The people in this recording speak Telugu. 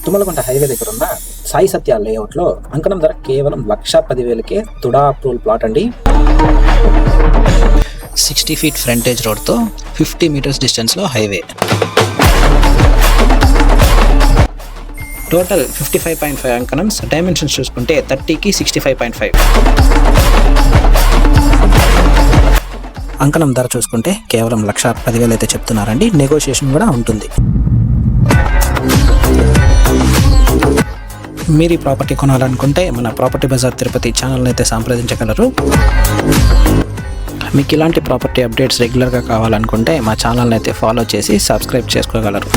తుమ్మలగుంట హైవే దగ్గర ఉన్న సాయి సత్య లేఅవుట్లో అంకణం ధర కేవలం 1,10,000కే తుడా అప్రూవల్ ప్లాట్ అండి. 60 ఫీట్ ఫ్రంటేజ్ రోడ్తో 50 మీటర్స్ డిస్టెన్స్లో హైవే. టోటల్ 55.5 అంకణమ్స్. డైమెన్షన్స్ చూసుకుంటే 30కి 65.5. అంకణం ధర చూసుకుంటే కేవలం 1,10,000 అయితే చెప్తున్నారండి. నెగోషియేషన్ కూడా ఉంటుంది. మీరు ఈ ప్రాపర్టీ కొనాలనుకుంటే మన ప్రాపర్టీ బజార్ తిరుపతి ఛానల్ని అయితే సంప్రదించగలరు. మీకు ఇలాంటి ప్రాపర్టీ అప్డేట్స్ రెగ్యులర్గా కావాలనుకుంటే మా ఛానల్ని అయితే ఫాలో చేసి సబ్స్క్రైబ్ చేసుకోగలరు.